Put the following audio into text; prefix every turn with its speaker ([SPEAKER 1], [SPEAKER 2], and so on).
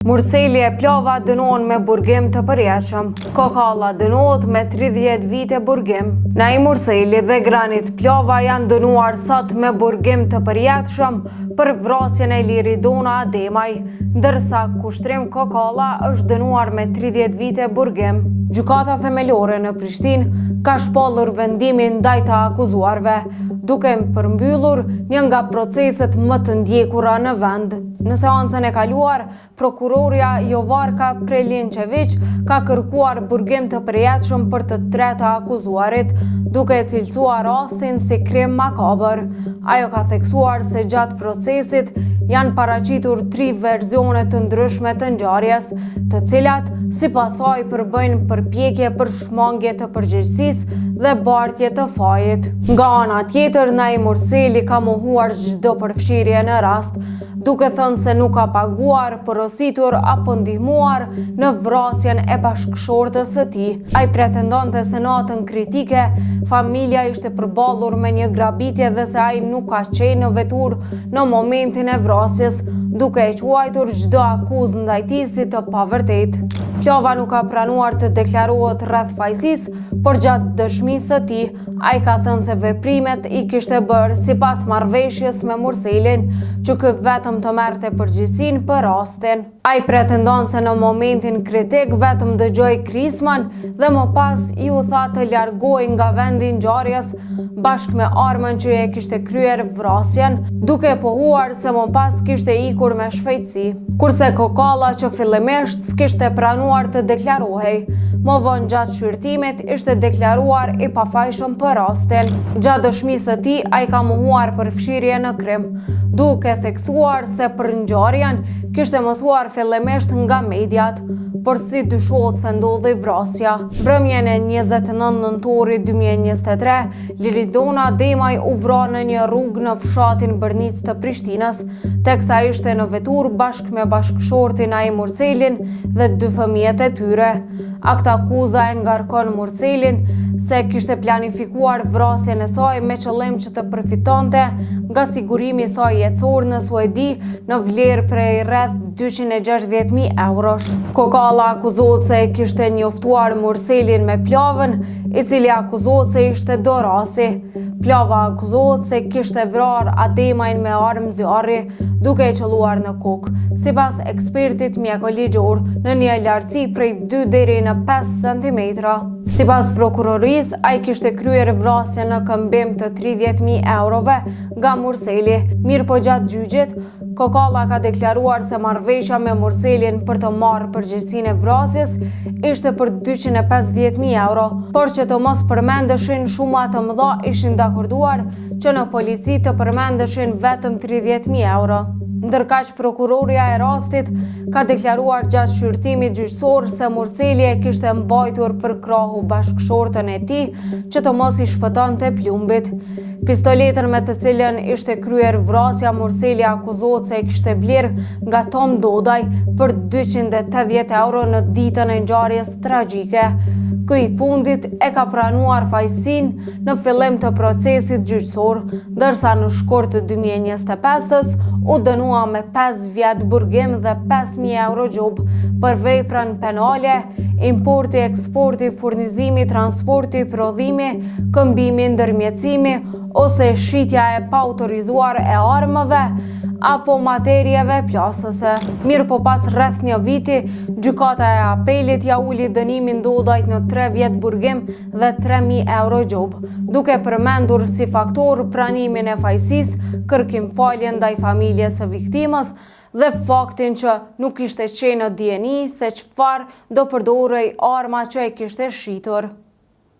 [SPEAKER 1] Murceli e Plova dënohen me burgim të përjetshëm. Kokalla dënohet me 30 vite burgim. Nai Murceli dhe Granit Plova janë dënuar sot me burgim të përjetshëm për vrasjen e Liridona Ademaj, ndërsa Kushtrim Kokalla është dënuar me 30 vite burgim. Gjykata themelore në Prishtinë ka shpallur vendimin ndaj të akuzuarve, duke përmbyllur një nga proceset më të ndjekura në vend. Në seancën e kaluar, prokuroria Jovarka Prelinqević ka kërkuar burgim të përjetshëm për të tre të akuzuarit, duke cilësuar rastin si krim makabër. Ajo ka theksuar se gjatë procesit janë paraqitur 3 versione të ndryshme të ngjarjes, të cilat sipas saj përbëjnë përpjekje për shmangje të përgjegjësisë dhe bartje të fajit. Nga ana tjetër, Nai Murceli ka mohuar çdo përfshirje në rast, duke thënë se nuk ka paguar, porositur apo ndihmuar në vrasjen e bashkëshortës së tij. Ai pretendonte se në natën kritike familja ishte përballur me një grabitje dhe se ai nuk ka qenë në veturë në momentin e vrasjes, duke e quajtur çdo akuzë ndaj tij si të pavërtetë. Plova nuk ka pranuar të deklarohet rreth fajësisë, por gjatë dëshmisë së tij, ai ka thënë se veprimet i kishte bërë sipas marrëveshjes me Murcelin, që ky vetëm të merrte përgjegjësinë për rastin. Ai pretendon se në momentin kritik vetëm dëgjoi krisman dhe më pas i u tha të largohej nga vendi i ngjarjes bashkë me armën që e kishte kryer vrasjen, duke pohuar se më pas kishte ikur me shpejtësi. Kurse Kokalla, që fillimisht s'kishte pranuar të deklarohej, më vonë gjatë shqyrtimit ishte deklaruar i pafajshëm për rastin. Gjatë dëshmisë së tij, ai ka mohuar përfshirje në krim, duke theksuar se për ngjarjen kishte mësuar fillimisht nga mediat, por si dyshohet se ndodhi vrasja. Mbrëmjen e 29 nëntorit 2023, Liridona Ademaj u vra në një rrugë në fshatin Bërnicë të Prishtinës, teksa ishte në veturë bashkë me bashkëshortin Nai Murcelin dhe 2 fëmijët e tyre. Akta akuza e ngarkon Murcelin se kishte planifikuar vrasjen e saj me qëllim që të përfitonte nga sigurimi i saj jetësor në Suedi në vlerë prej rreth 260.000 eurosh. Kokalla akuzohet se kishte njoftuar Murcelin me Plovën, i cili akuzohet se ishte dorasi. Plova akuzohet se kishte vrarë Ademajn me armë zjarri, duke e qelluar në kokë, sipas ekspertit mjekoligjor, në një lartësi prej 2 deri në 5 cm. Sipas prokurorisë, ai kishte kryer vrasjen në këmbim të 30.000 eurove nga Murceli. Mirë po gjatë gjyqit, Kokalla ka deklaruar se marrëveshja me Murcelin për të marrë përgjegjësinë e vrasjes ishte për 250.000 euro, por që të mos përmendeshin shuma të mëdha ishin dakorduar që në polici të përmendeshin vetëm 30.000 euro. Ndërkaq prokuroria e rastit ka deklaruar gjatë shqyrtimit gjyqësor se Murceli e kishte mbajtur për krahu bashkëshortën e tij që të mos i shpëtonte plumbit. Pistoletën me të cilën ishte kryer vrasja, Murceli akuzohet se e kishte blerë nga Tom Dodaj për 280 euro në ditën e ngjarjes tragjike. Ky i fundit e ka pranuar fajësinë në fillim të procesit gjyqësor, ndërsa në shkurt të 2025-s u dënua me 5 vjet burgim dhe 5.000 euro gjub për veprën penale, importi, eksporti, furnizimi, transporti, prodhimi, këmbimi, ndërmjetësimi ose shitja e paautorizuar e armëve apo materieve plasëse. Mirë po pas rreth një viti, gjykata e apelit ja uli dënimin Dodajt në 3 vjet burgim dhe 3.000 euro gjub, duke përmendur si faktor pranimin e fajësisë, kërkimfalje ndaj familjes së viktimës dhe faktin që nuk ishte qenë në dieni se çfarë do përdorej arma që e kishte shitur.